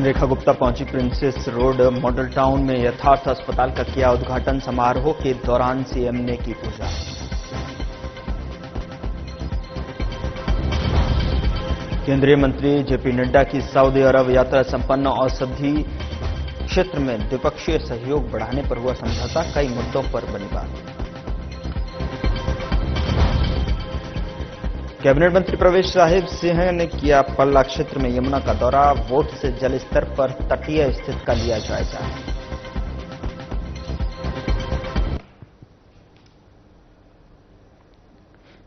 रेखा गुप्ता पहुंची princess road model town में यथार्थ अस्पताल का किया उद्घाटन। समारोह के दौरान सीएम ने की पूजा। केंद्रीय मंत्री जेपी नड्डा की सऊदी अरब यात्रा संपन्न। औषधि क्षेत्र में द्विपक्षीय सहयोग बढ़ाने पर हुआ समझौता। कई मुद्दों पर बनी बात। कैबिनेट मंत्री प्रवेश साहिब सिंह ने किया पल्ला क्षेत्र में यमुना का दौरा। वोट से जल स्तर पर तटीय स्थिति का लिया जायजा।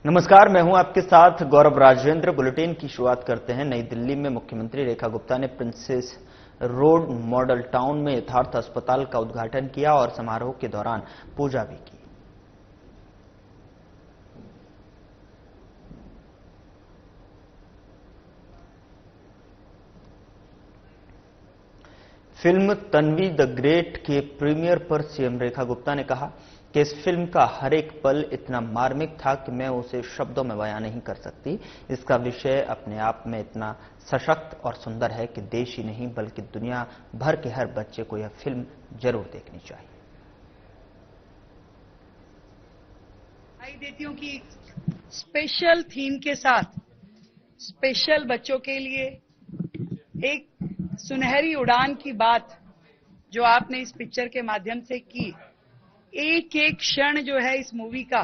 नमस्कार, मैं हूं आपके साथ गौरव राजेंद्र। बुलेटिन की शुरुआत करते हैं। नई दिल्ली में मुख्यमंत्री रेखा गुप्ता ने प्रिंसेस रोड मॉडल टाउन में यथार्थ अस्पताल का उद्घाटन किया और समारोह के दौरान पूजा भी की। फिल्म तन्वी द ग्रेट के प्रीमियर पर सीएम रेखा गुप्ता ने कहा कि इस फिल्म का हर एक पल इतना मार्मिक था कि मैं उसे शब्दों में बयां नहीं कर सकती। इसका विषय अपने आप में इतना सशक्त और सुंदर है कि देश ही नहीं बल्कि दुनिया भर के हर बच्चे को यह फिल्म जरूर देखनी चाहिए। देती हूं कि स्पेशल थीम के साथ स्पेशल बच्चों के लिए एक सुनहरी उड़ान की बात जो आपने इस पिक्चर के माध्यम से की, एक एक क्षण जो है इस मूवी का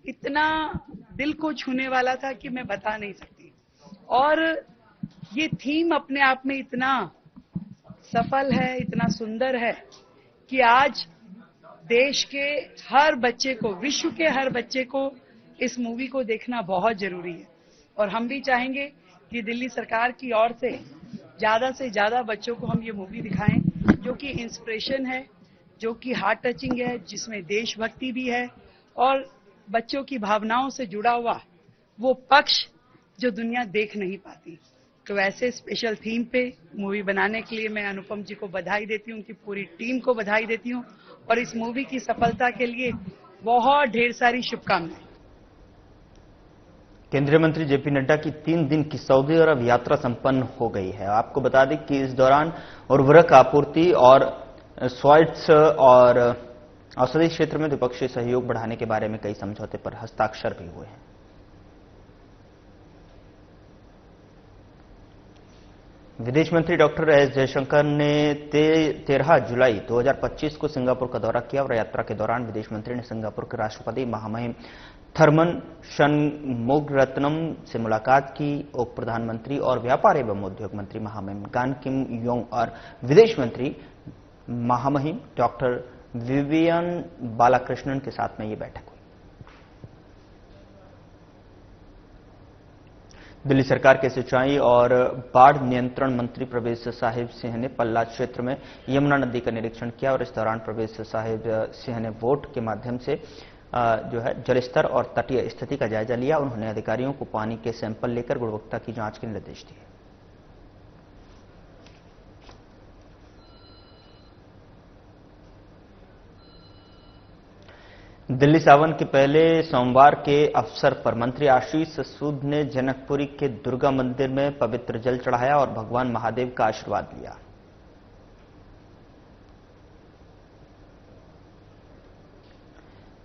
इतना दिल को छूने वाला था कि मैं बता नहीं सकती। और ये थीम अपने आप में इतना सफल है, इतना सुंदर है कि आज देश के हर बच्चे को, विश्व के हर बच्चे को इस मूवी को देखना बहुत जरूरी है। और हम भी चाहेंगे कि दिल्ली सरकार की ओर से ज्यादा बच्चों को हम ये मूवी दिखाएं जो कि इंस्पिरेशन है, जो कि हार्ट टचिंग है, जिसमें देशभक्ति भी है और बच्चों की भावनाओं से जुड़ा हुआ वो पक्ष जो दुनिया देख नहीं पाती। तो ऐसे स्पेशल थीम पे मूवी बनाने के लिए मैं अनुपम जी को बधाई देती हूं, उनकी पूरी टीम को बधाई देती हूं और इस मूवी की सफलता के लिए बहुत ढेर सारी शुभकामनाएं। केंद्रीय मंत्री जेपी नड्डा की 3 दिन की सऊदी अरब यात्रा संपन्न हो गई है। आपको बता दें कि इस दौरान उर्वरक आपूर्ति और स्वाइट्स और औषधि क्षेत्र में द्विपक्षीय सहयोग बढ़ाने के बारे में कई समझौते पर हस्ताक्षर भी हुए हैं। विदेश मंत्री डॉक्टर एस जयशंकर ने 13 जुलाई 2025 को सिंगापुर का दौरा किया और यात्रा के दौरान विदेश मंत्री ने सिंगापुर के राष्ट्रपति महामहिम थर्मन शनमुगारत्नम से मुलाकात की। उप प्रधानमंत्री और व्यापार एवं उद्योग मंत्री महामहिम गान किम योंग और विदेश मंत्री महामहिम डॉक्टर विवियन बालाकृष्णन के साथ में ये बैठक हुई। दिल्ली सरकार के सिंचाई और बाढ़ नियंत्रण मंत्री प्रवेश साहिब सिंह ने पल्ला क्षेत्र में यमुना नदी का निरीक्षण किया और इस दौरान प्रवेश साहिब सिंह ने वोट के माध्यम से जो है जलस्तर और तटीय स्थिति का जायजा लिया। उन्होंने अधिकारियों को पानी के सैंपल लेकर गुणवत्ता की जांच के निर्देश दिए। दिल्ली सावन के पहले सोमवार के अवसर पर मंत्री आशीष सूद ने जनकपुरी के दुर्गा मंदिर में पवित्र जल चढ़ाया और भगवान महादेव का आशीर्वाद लिया।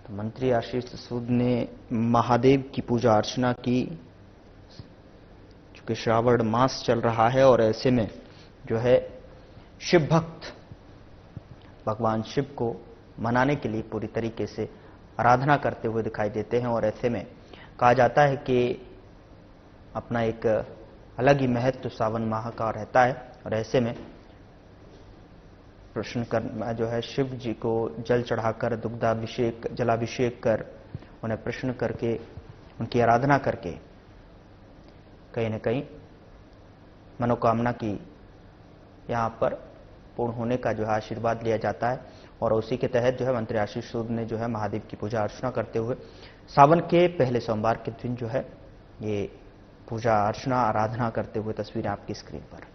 तो मंत्री आशीष सूद ने महादेव की पूजा अर्चना की। चूंकि श्रावण मास चल रहा है और ऐसे में जो है शिव भक्त भगवान शिव को मनाने के लिए पूरी तरीके से आराधना करते हुए दिखाई देते हैं और ऐसे में कहा जाता है कि अपना एक अलग ही महत्व सावन माह का रहता है और ऐसे में प्रश्न करना जो है शिव जी को जल चढ़ाकर दुग्धाभिषेक जलाभिषेक कर उन्हें प्रश्न करके उनकी आराधना करके कहीं न कहीं मनोकामना की यहाँ पर पूर्ण होने का जो है आशीर्वाद लिया जाता है। और उसी के तहत जो है मंत्री आशीष सूद ने जो है महादेव की पूजा अर्चना करते हुए सावन के पहले सोमवार के दिन जो है ये पूजा अर्चना आराधना करते हुए तस्वीरें आपकी स्क्रीन पर।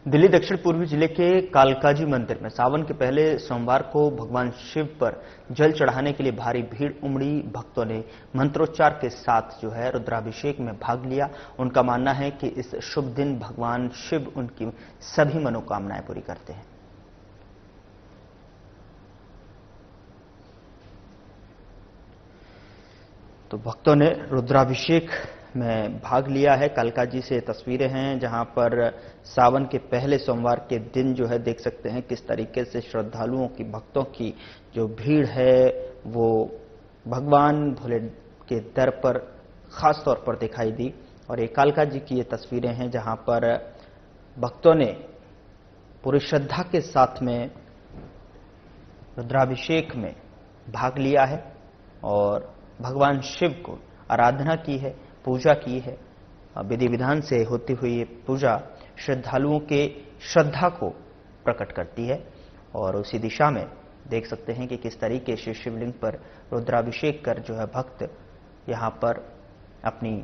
दिल्ली दक्षिण पूर्वी जिले के कालकाजी मंदिर में सावन के पहले सोमवार को भगवान शिव पर जल चढ़ाने के लिए भारी भीड़ उमड़ी। भक्तों ने मंत्रोच्चार के साथ जो है रुद्राभिषेक में भाग लिया। उनका मानना है कि इस शुभ दिन भगवान शिव उनकी सभी मनोकामनाएं पूरी करते हैं। तो भक्तों ने रुद्राभिषेक में भाग लिया है। कालकाजी से तस्वीरें हैं जहां पर सावन के पहले सोमवार के दिन जो है देख सकते हैं किस तरीके से श्रद्धालुओं की, भक्तों की जो भीड़ है वो भगवान भोले के दर पर खास तौर पर दिखाई दी। और ये कालकाजी की ये तस्वीरें हैं जहां पर भक्तों ने पूरी श्रद्धा के साथ में रुद्राभिषेक में भाग लिया है और भगवान शिव को आराधना की है, पूजा की है। विधि विधान से होती हुई ये पूजा श्रद्धालुओं के श्रद्धा को प्रकट करती है। और उसी दिशा में देख सकते हैं कि किस तरीके से शिवलिंग पर रुद्राभिषेक कर जो है भक्त यहां पर अपनी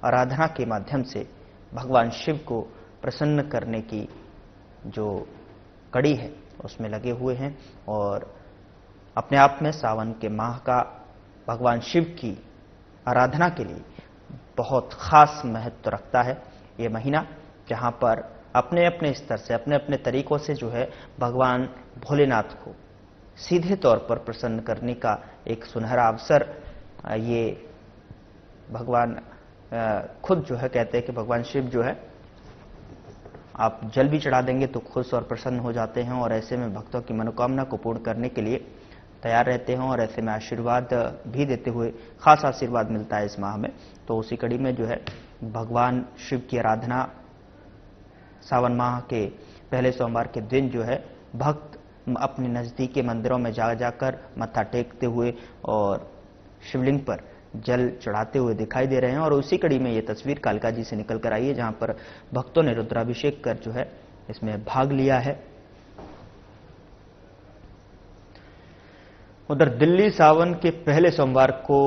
आराधना के माध्यम से भगवान शिव को प्रसन्न करने की जो कड़ी है उसमें लगे हुए हैं। और अपने आप में सावन के माह का भगवान शिव की आराधना के लिए बहुत खास महत्व रखता है ये महीना, जहां पर अपने अपने स्तर से, अपने अपने तरीकों से जो है भगवान भोलेनाथ को सीधे तौर पर प्रसन्न करने का एक सुनहरा अवसर ये भगवान खुद जो है कहते हैं कि भगवान शिव जो है आप जल भी चढ़ा देंगे तो खुश और प्रसन्न हो जाते हैं। और ऐसे में भक्तों की मनोकामना को पूर्ण करने के लिए तैयार रहते हैं और ऐसे में आशीर्वाद भी देते हुए खास आशीर्वाद मिलता है इस माह में। तो उसी कड़ी में जो है भगवान शिव की आराधना सावन माह के पहले सोमवार के दिन जो है भक्त अपने नजदीक के मंदिरों में जाकर मत्था टेकते हुए और शिवलिंग पर जल चढ़ाते हुए दिखाई दे रहे हैं। और उसी कड़ी में ये तस्वीर कालकाजी से निकल कर आई है जहां पर भक्तों ने रुद्राभिषेक कर जो है इसमें भाग लिया है। उधर दिल्ली सावन के पहले सोमवार को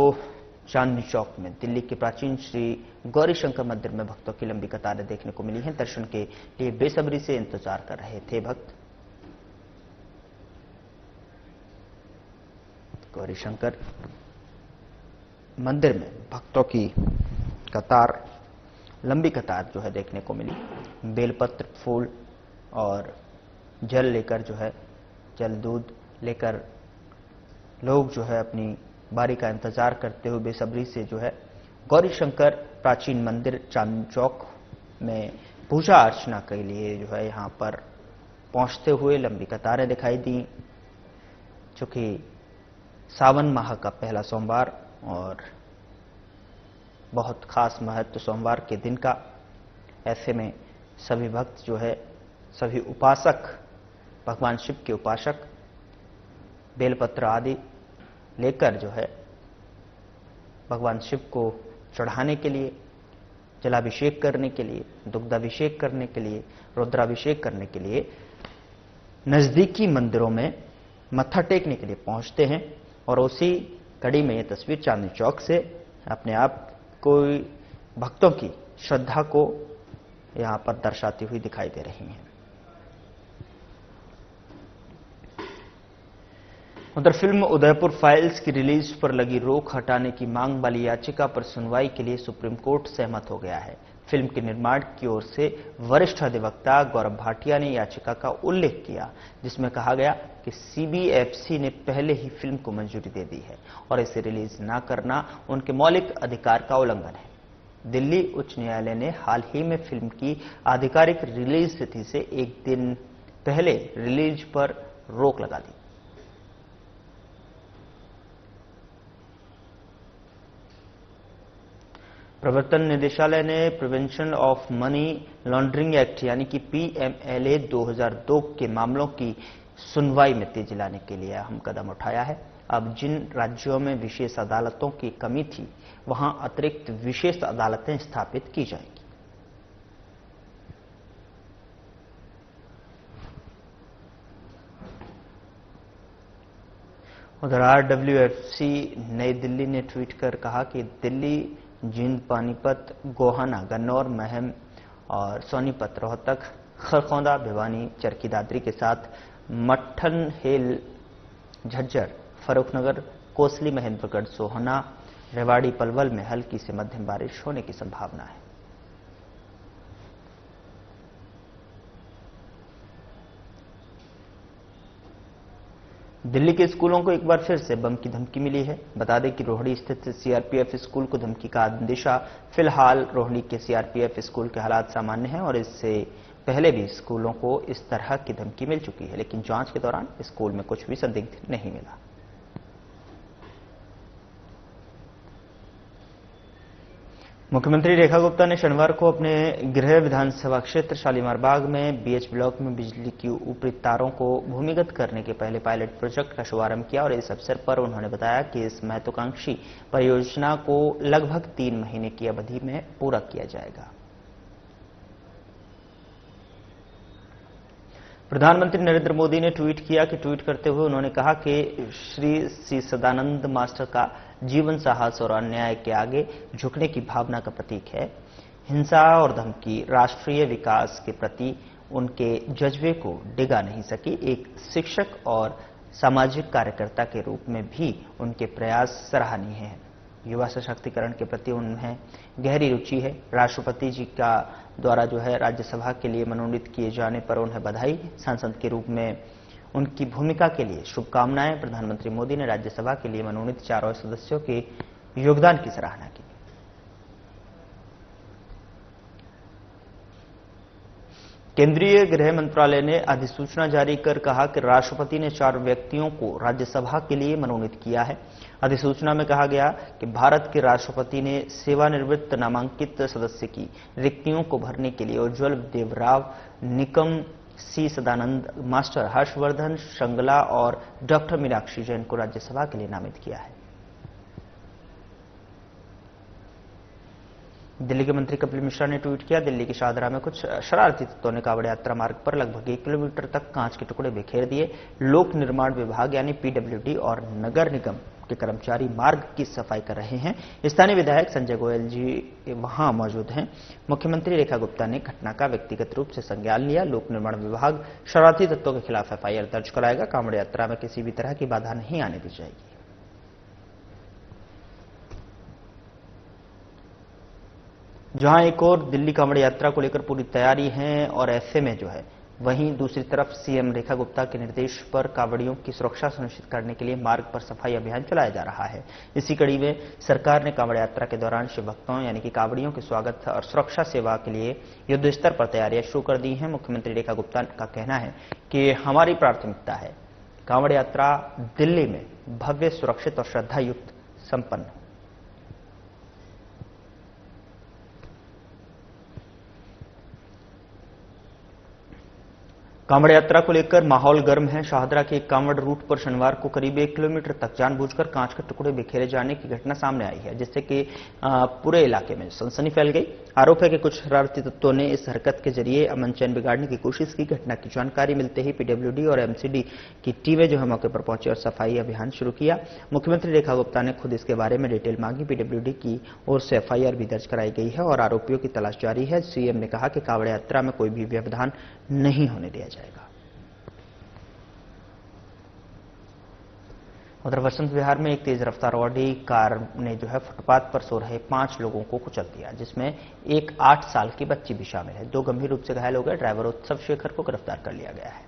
चांदनी चौक में दिल्ली के प्राचीन श्री गौरीशंकर मंदिर में भक्तों की लंबी कतारें देखने को मिली हैं। दर्शन के लिए बेसब्री से इंतजार कर रहे थे भक्त। गौरीशंकर मंदिर में भक्तों की कतार, लंबी कतार जो है देखने को मिली। बेलपत्र, फूल और जल लेकर जो है, जल दूध लेकर लोग जो है अपनी बारी का इंतजार करते हुए बेसब्री से जो है गौरीशंकर प्राचीन मंदिर चांदनी चौक में पूजा अर्चना के लिए जो है यहां पर पहुंचते हुए लंबी कतारें दिखाई दी। चूंकि सावन माह का पहला सोमवार और बहुत खास महत्व सोमवार के दिन का, ऐसे में सभी भक्त जो है, सभी उपासक, भगवान शिव के उपासक बेलपत्र आदि लेकर जो है भगवान शिव को चढ़ाने के लिए, जलाभिषेक करने के लिए, दुग्धाभिषेक करने के लिए, रुद्राभिषेक करने के लिए नजदीकी मंदिरों में मत्था टेकने के लिए पहुंचते हैं। और उसी कड़ी में यह तस्वीर चांदनी चौक से अपने आप को भक्तों की श्रद्धा को यहां पर दर्शाती हुई दिखाई दे रही है। उधर फिल्म उदयपुर फाइल्स की रिलीज पर लगी रोक हटाने की मांग वाली याचिका पर सुनवाई के लिए सुप्रीम कोर्ट सहमत हो गया है। फिल्म के निर्माण की ओर से वरिष्ठ अधिवक्ता गौरव भाटिया ने याचिका का उल्लेख किया, जिसमें कहा गया कि सीबीएफसी ने पहले ही फिल्म को मंजूरी दे दी है और इसे रिलीज न करना उनके मौलिक अधिकार का उल्लंघन है। दिल्ली उच्च न्यायालय ने हाल ही में फिल्म की आधिकारिक रिलीज तिथि से एक दिन पहले रिलीज पर रोक लगा दी। प्रवर्तन निदेशालय ने prevention of money laundering act यानी कि पीएमएलए 2002 के मामलों की सुनवाई में तेजी लाने के लिए अहम कदम उठाया है। अब जिन राज्यों में विशेष अदालतों की कमी थी, वहां अतिरिक्त विशेष अदालतें स्थापित की जाएंगी। उधर आरडब्ल्यूएफसी नई दिल्ली ने ट्वीट कर कहा कि दिल्ली, जींद, पानीपत, गोहाना, गन्नौर, महम और सोनीपत, रोहतक, खरखौंदा, भिवानी, चरखी दादरी के साथ मट्ठन हेल, झज्जर, फर्रुखनगर, कोसली, महेंद्रगढ़, सोहना, रेवाड़ी, पलवल में हल्की से मध्यम बारिश होने की संभावना है। दिल्ली के स्कूलों को एक बार फिर से बम की धमकी मिली है। बता दें कि रोहिणी स्थित सीआरपीएफ स्कूल को धमकी का अंदेशा। फिलहाल रोहिणी के सीआरपीएफ स्कूल के हालात सामान्य हैं और इससे पहले भी स्कूलों को इस तरह की धमकी मिल चुकी है, लेकिन जांच के दौरान स्कूल में कुछ भी संदिग्ध नहीं मिला। मुख्यमंत्री रेखा गुप्ता ने शनिवार को अपने गृह विधानसभा क्षेत्र शालीमार बाग में बीएच ब्लॉक में बिजली की ऊपरी तारों को भूमिगत करने के पहले पायलट प्रोजेक्ट का शुभारंभ किया और इस अवसर पर उन्होंने बताया कि इस महत्वाकांक्षी परियोजना को लगभग 3 महीने की अवधि में पूरा किया जाएगा। प्रधानमंत्री नरेंद्र मोदी ने ट्वीट किया कि ट्वीट करते हुए उन्होंने कहा कि श्री सदानंद मास्टर का जीवन साहस और अन्याय के आगे झुकने की भावना का प्रतीक है। हिंसा और धमकी राष्ट्रीय विकास के प्रति उनके जज्बे को डिगा नहीं सकी। एक शिक्षक और सामाजिक कार्यकर्ता के रूप में भी उनके प्रयास सराहनीय हैं। युवा सशक्तिकरण के प्रति उन्हें गहरी रुचि है। राष्ट्रपति जी का द्वारा जो है राज्यसभा के लिए मनोनीत किए जाने पर उन्हें बधाई। सांसद के रूप में उनकी भूमिका के लिए शुभकामनाएं। प्रधानमंत्री मोदी ने राज्यसभा के लिए मनोनीत 4 सदस्यों के योगदान की सराहना की। केंद्रीय गृह मंत्रालय ने अधिसूचना जारी कर कहा कि राष्ट्रपति ने 4 व्यक्तियों को राज्यसभा के लिए मनोनीत किया है। अधिसूचना में कहा गया कि भारत के राष्ट्रपति ने सेवानिवृत्त नामांकित सदस्य की रिक्तियों को भरने के लिए उज्ज्वल देवराव निकम, सी सदानंद मास्टर, हर्षवर्धन श्रृंगला और डॉक्टर मीनाक्षी जैन को राज्यसभा के लिए नामित किया है। दिल्ली के मंत्री कपिल मिश्रा ने ट्वीट किया, दिल्ली के शाहदरा में कुछ शरारती तत्वों ने कांवड़ यात्रा मार्ग पर लगभग 1 किलोमीटर तक कांच के टुकड़े बिखेर दिए। लोक निर्माण विभाग यानी पीडब्ल्यूडी और नगर निगम के कर्मचारी मार्ग की सफाई कर रहे हैं। स्थानीय विधायक संजय गोयल जी वहां मौजूद हैं। मुख्यमंत्री रेखा गुप्ता ने घटना का व्यक्तिगत रूप से संज्ञान लिया। लोक निर्माण विभाग शरारती तत्वों के खिलाफ एफआईआर दर्ज कराएगा। कांवड़ यात्रा में किसी भी तरह की बाधा नहीं आने दी जाएगी। जहां एक और दिल्ली कांवड़ यात्रा को लेकर पूरी तैयारी है और ऐसे में जो है वहीं दूसरी तरफ सीएम रेखा गुप्ता के निर्देश पर कांवड़ियों की सुरक्षा सुनिश्चित करने के लिए मार्ग पर सफाई अभियान चलाया जा रहा है। इसी कड़ी में सरकार ने कांवड़ यात्रा के दौरान शिव भक्तों यानी कि कांवड़ियों के स्वागत और सुरक्षा सेवा के लिए युद्ध स्तर पर तैयारियां शुरू कर दी हैं। मुख्यमंत्री रेखा गुप्ता का कहना है कि हमारी प्राथमिकता है कांवड़ यात्रा दिल्ली में भव्य, सुरक्षित और श्रद्धायुक्त संपन्न हो। कांवड़ यात्रा को लेकर माहौल गर्म है। शाहदरा के कांवड़ रूट पर शनिवार को करीब 1 किलोमीटर तक जानबूझकर कांच के टुकड़े बिखेरे जाने की घटना सामने आई है, जिससे कि पूरे इलाके में सनसनी फैल गई। आरोप है कि कुछ शरारती तत्वों ने इस हरकत के जरिए अमन चैन बिगाड़ने की कोशिश की। घटना की जानकारी मिलते ही पीडब्ल्यूडी और एमसीडी की टीमें जो है मौके पर पहुंची और सफाई अभियान शुरू किया। मुख्यमंत्री रेखा गुप्ता ने खुद इसके बारे में डिटेल मांगी। पीडब्ल्यूडी की ओर से एफआईआर भी दर्ज कराई गई है और आरोपियों की तलाश जारी है। सीएम ने कहा कि कांवड़ यात्रा में कोई भी व्यवधान नहीं होने दिया जाएगा। उधर बसंत विहार में एक तेज रफ्तार ऑडी कार ने जो है फुटपाथ पर सो रहे 5 लोगों को कुचल दिया, जिसमें एक 8 साल की बच्ची भी शामिल है। 2 गंभीर रूप से घायल हो गए। ड्राइवर उत्सव शेखर को गिरफ्तार कर लिया गया है।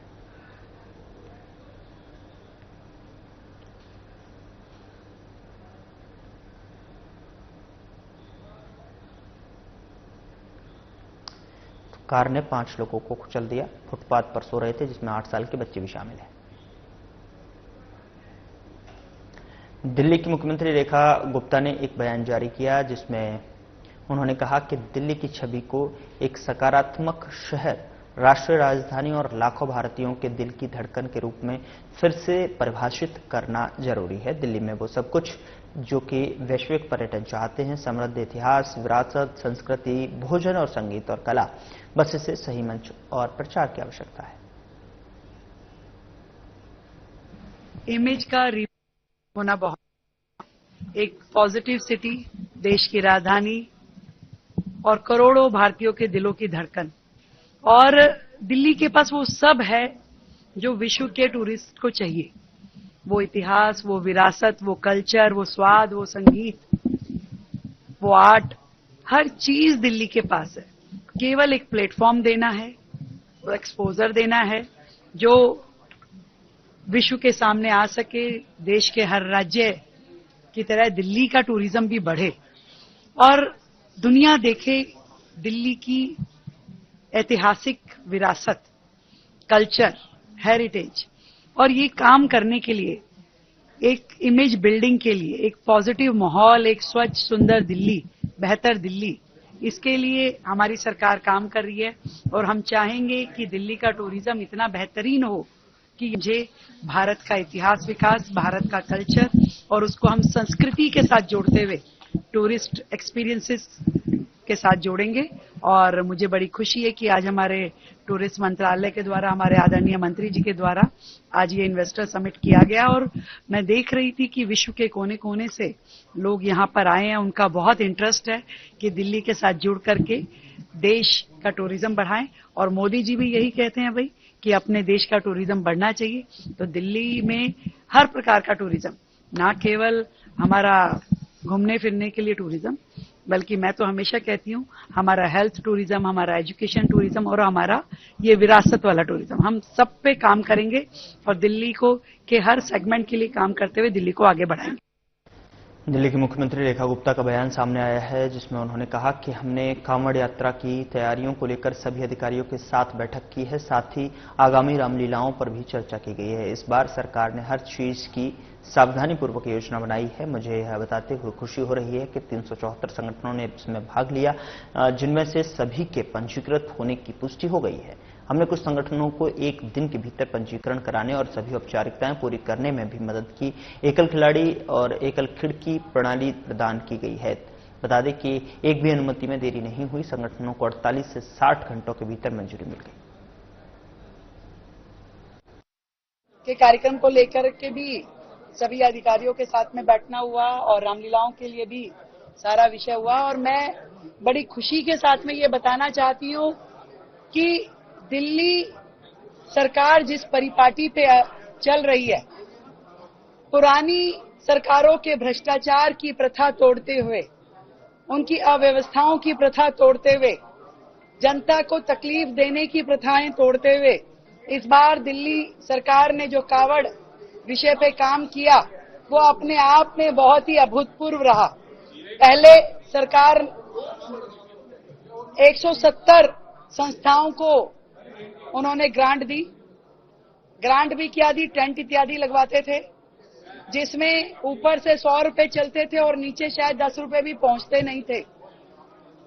कार ने 5 लोगों को कुचल दिया। फुटपाथ पर सो रहे थे, जिसमें 8 साल की बच्ची भी शामिल है। दिल्ली की मुख्यमंत्री रेखा गुप्ता ने एक बयान जारी किया, जिसमें उन्होंने कहा कि दिल्ली की छवि को एक सकारात्मक शहर, राष्ट्रीय राजधानी और लाखों भारतीयों के दिल की धड़कन के रूप में फिर से परिभाषित करना जरूरी है। दिल्ली में वो सब कुछ जो कि वैश्विक पर्यटन चाहते हैं, समृद्ध इतिहास, विरासत, संस्कृति, भोजन और संगीत और कला, बस इसे सही मंच और प्रचार की आवश्यकता है। इमेज का होना बहुत एक पॉजिटिव सिटी, देश की राजधानी और करोड़ों भारतीयों के दिलों की धड़कन और दिल्ली के पास वो सब है जो विश्व के टूरिस्ट को चाहिए। वो इतिहास, वो विरासत, वो कल्चर, वो स्वाद, वो संगीत, वो आर्ट, हर चीज दिल्ली के पास है। केवल एक प्लेटफॉर्म देना है, वो एक्सपोजर देना है जो विश्व के सामने आ सके। देश के हर राज्य की तरह दिल्ली का टूरिज्म भी बढ़े और दुनिया देखे दिल्ली की ऐतिहासिक विरासत, कल्चर, हेरिटेज। और ये काम करने के लिए, एक इमेज बिल्डिंग के लिए, एक पॉजिटिव माहौल, एक स्वच्छ सुंदर दिल्ली, बेहतर दिल्ली, इसके लिए हमारी सरकार काम कर रही है। और हम चाहेंगे कि दिल्ली का टूरिज्म इतना बेहतरीन हो कि मुझे भारत का इतिहास विकास, भारत का कल्चर और उसको हम संस्कृति के साथ जोड़ते हुए टूरिस्ट एक्सपीरियंसेस के साथ जोड़ेंगे। और मुझे बड़ी खुशी है कि आज हमारे टूरिस्ट मंत्रालय के द्वारा, हमारे आदरणीय मंत्री जी के द्वारा आज ये इन्वेस्टर समिट किया गया। और मैं देख रही थी कि विश्व के कोने कोने से लोग यहाँ पर आए हैं, उनका बहुत इंटरेस्ट है कि दिल्ली के साथ जुड़ करके देश का टूरिज्म बढ़ाएं। और मोदी जी भी यही कहते हैं भाई कि अपने देश का टूरिज्म बढ़ना चाहिए। तो दिल्ली में हर प्रकार का टूरिज्म, ना केवल हमारा घूमने फिरने के लिए टूरिज्म, बल्कि मैं तो हमेशा कहती हूँ हमारा हेल्थ टूरिज्म, हमारा एजुकेशन टूरिज्म और हमारा ये विरासत वाला टूरिज्म, हम सब पे काम करेंगे और दिल्ली को के हर सेगमेंट के लिए काम करते हुए दिल्ली को आगे बढ़ाएंगे। दिल्ली की मुख्यमंत्री रेखा गुप्ता का बयान सामने आया है जिसमें उन्होंने कहा कि हमने कांवड़ यात्रा की तैयारियों को लेकर सभी अधिकारियों के साथ बैठक की है, साथ ही आगामी रामलीलाओं पर भी चर्चा की गई है। इस बार सरकार ने हर चीज की सावधानीपूर्वक योजना बनाई है। मुझे यह बताते हुए खुशी हो रही है कि 374 संगठनों ने इसमें भाग लिया, जिनमें से सभी के पंजीकृत होने की पुष्टि हो गई है। हमने कुछ संगठनों को एक दिन के भीतर पंजीकरण कराने और सभी औपचारिकताएं पूरी करने में भी मदद की। एकल खिलाड़ी और एकल खिड़की प्रणाली प्रदान की गई है। बता दें कि एक भी अनुमति में देरी नहीं हुई। संगठनों को 48 से 60 घंटों के भीतर मंजूरी मिल गई। के कार्यक्रम को लेकर के भी सभी अधिकारियों के साथ में बैठना हुआ और रामलीलाओं के लिए भी सारा विषय हुआ। और मैं बड़ी खुशी के साथ में ये बताना चाहती हूँ कि दिल्ली सरकार जिस परिपाटी पे चल रही है, पुरानी सरकारों के भ्रष्टाचार की प्रथा तोड़ते हुए, उनकी अव्यवस्थाओं की प्रथा तोड़ते हुए, जनता को तकलीफ देने की प्रथाएं तोड़ते हुए, इस बार दिल्ली सरकार ने जो कावड़ विषय पे काम किया वो अपने आप में बहुत ही अभूतपूर्व रहा। पहले सरकार 170 संस्थाओं को उन्होंने ग्रांट दी। ग्रांट भी क्या दी, टेंट इत्यादि लगवाते थे जिसमें ऊपर से 100 रुपए चलते थे और नीचे शायद 10 रुपए भी पहुंचते नहीं थे।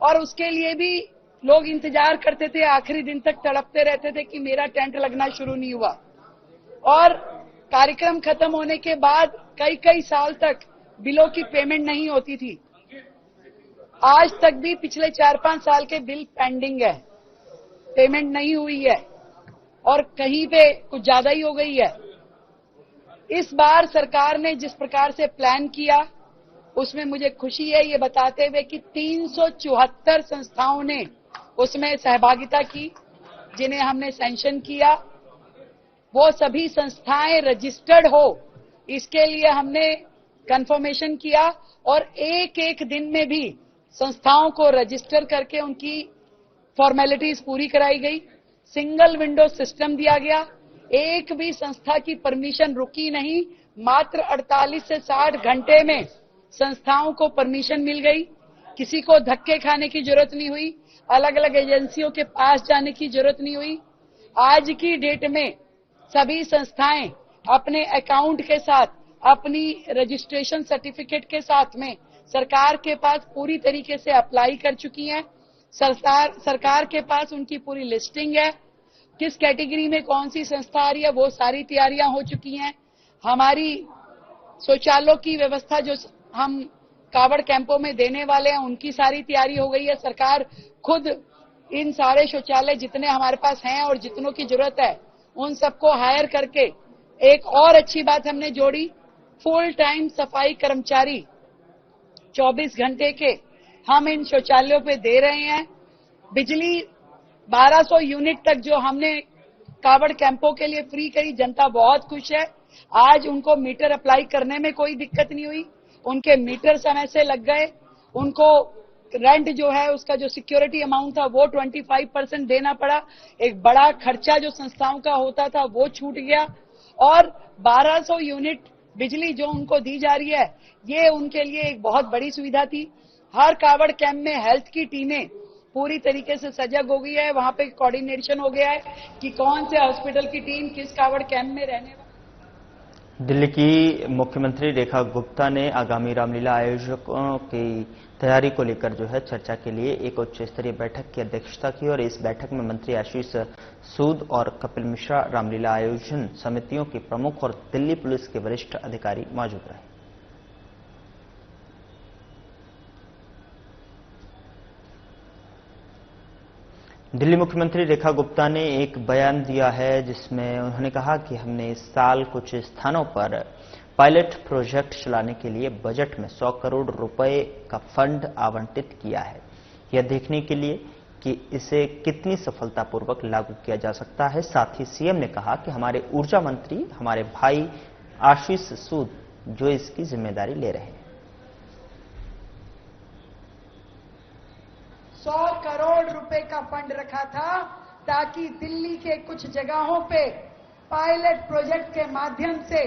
और उसके लिए भी लोग इंतजार करते थे, आखिरी दिन तक तड़पते रहते थे कि मेरा टेंट लगना शुरू नहीं हुआ। और कार्यक्रम खत्म होने के बाद कई कई साल तक बिलों की पेमेंट नहीं होती थी। आज तक भी पिछले 4-5 साल के बिल पेंडिंग है, पेमेंट नहीं हुई है और कहीं पे कुछ ज्यादा ही हो गई है। इस बार सरकार ने जिस प्रकार से प्लान किया उसमें मुझे खुशी है ये बताते हुए कि 374 संस्थाओं ने उसमें सहभागिता की, जिन्हें हमने सैंक्शन किया। वो सभी संस्थाएं रजिस्टर्ड हो, इसके लिए हमने कंफर्मेशन किया और एक एक दिन में भी संस्थाओं को रजिस्टर करके उनकी फॉर्मेलिटीज पूरी कराई गई। सिंगल विंडो सिस्टम दिया गया, एक भी संस्था की परमिशन रुकी नहीं। मात्र 48 से 60 घंटे में संस्थाओं को परमिशन मिल गई। किसी को धक्के खाने की जरूरत नहीं हुई, अलग अलग एजेंसियों के पास जाने की जरूरत नहीं हुई। आज की डेट में सभी संस्थाएं अपने अकाउंट के साथ, अपनी रजिस्ट्रेशन सर्टिफिकेट के साथ में सरकार के पास पूरी तरीके से अप्लाई कर चुकी हैं। सरकार के पास उनकी पूरी लिस्टिंग है, किस कैटेगरी में कौन सी संस्था आ रही है, वो सारी तैयारियां हो चुकी हैं। हमारी शौचालयों की व्यवस्था जो हम कावड़ कैंपों में देने वाले हैं उनकी सारी तैयारी हो गई है। सरकार खुद इन सारे शौचालय जितने हमारे पास हैं और जितनों की जरूरत है उन सबको हायर करके, एक और अच्छी बात हमने जोड़ी, फुल टाइम सफाई कर्मचारी 24 घंटे के हम इन शौचालयों पे दे रहे हैं। बिजली 1200 यूनिट तक जो हमने कावड़ कैंपों के लिए फ्री करी, जनता बहुत खुश है। आज उनको मीटर अप्लाई करने में कोई दिक्कत नहीं हुई, उनके मीटर समय से लग गए, उनको रेंट जो है उसका जो सिक्योरिटी अमाउंट था वो 25% देना पड़ा, एक बड़ा खर्चा जो संस्थाओं का होता था वो छूट गया, और 1200 यूनिट बिजली जो उनको दी जा रही है ये उनके लिए एक बहुत बड़ी सुविधा थी। हर कावड़ कैंप में हेल्थ की टीमें पूरी तरीके से सजग हो गई है, वहां पे कोऑर्डिनेशन हो गया है कि कौन से हॉस्पिटल की टीम किस कावड़ कैंप में रहने वाली। दिल्ली की मुख्यमंत्री रेखा गुप्ता ने आगामी रामलीला आयोजकों की तैयारी को लेकर जो है चर्चा के लिए एक उच्च स्तरीय बैठक की अध्यक्षता की और इस बैठक में मंत्री आशीष सूद और कपिल मिश्रा, रामलीला आयोजन समितियों के प्रमुख और दिल्ली पुलिस के वरिष्ठ अधिकारी मौजूद रहे। दिल्ली मुख्यमंत्री रेखा गुप्ता ने एक बयान दिया है जिसमें उन्होंने कहा कि हमने इस साल कुछ स्थानों पर पायलट प्रोजेक्ट चलाने के लिए बजट में 100 करोड़ रुपए का फंड आवंटित किया है, यह देखने के लिए कि इसे कितनी सफलतापूर्वक लागू किया जा सकता है। साथ ही सीएम ने कहा कि हमारे ऊर्जा मंत्री हमारे भाई आशीष सूद जो इसकी जिम्मेदारी ले रहे हैं। 100 करोड़ रुपए का फंड रखा था ताकि दिल्ली के कुछ जगहों पे पायलट प्रोजेक्ट के माध्यम से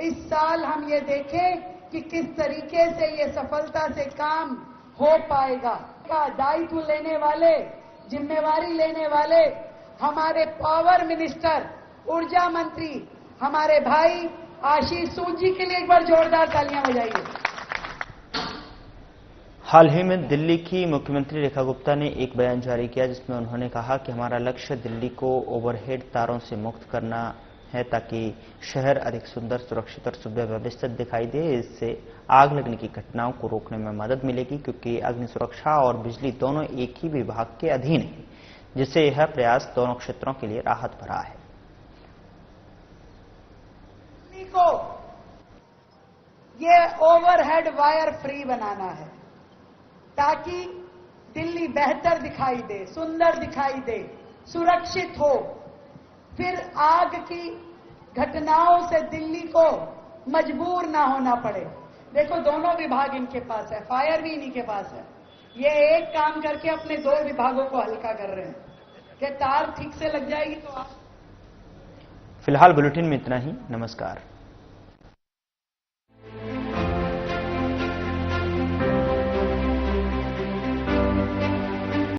इस साल हम ये देखें कि किस तरीके से ये सफलता से काम हो पाएगा। का दायित्व लेने वाले, जिम्मेवारी लेने वाले हमारे पावर मिनिस्टर, ऊर्जा मंत्री हमारे भाई आशीष सूद जी के लिए एक बार जोरदार तालियां बजाइए। हाल ही में दिल्ली की मुख्यमंत्री रेखा गुप्ता ने एक बयान जारी किया जिसमें उन्होंने कहा कि हमारा लक्ष्य दिल्ली को ओवरहेड तारों से मुक्त करना है ताकि शहर अधिक सुंदर, सुरक्षित और सुव्यवस्थित दिखाई दे। इससे आग लगने की घटनाओं को रोकने में मदद मिलेगी क्योंकि अग्नि सुरक्षा और बिजली दोनों एक ही विभाग के अधीन है, जिससे यह प्रयास दोनों क्षेत्रों के लिए राहत भरा है। दिल्ली को ये ओवरहेड वायर फ्री बनाना है ताकि दिल्ली बेहतर दिखाई दे, सुंदर दिखाई दे, सुरक्षित हो। फिर आग की घटनाओं से दिल्ली को मजबूर ना होना पड़े। देखो दोनों विभाग इनके पास है, फायर भी इन्हीं के पास है। ये एक काम करके अपने 2 विभागों को हल्का कर रहे हैं कि तार ठीक से लग जाएगी तो आप। फिलहाल बुलेटिन में इतना ही। नमस्कार।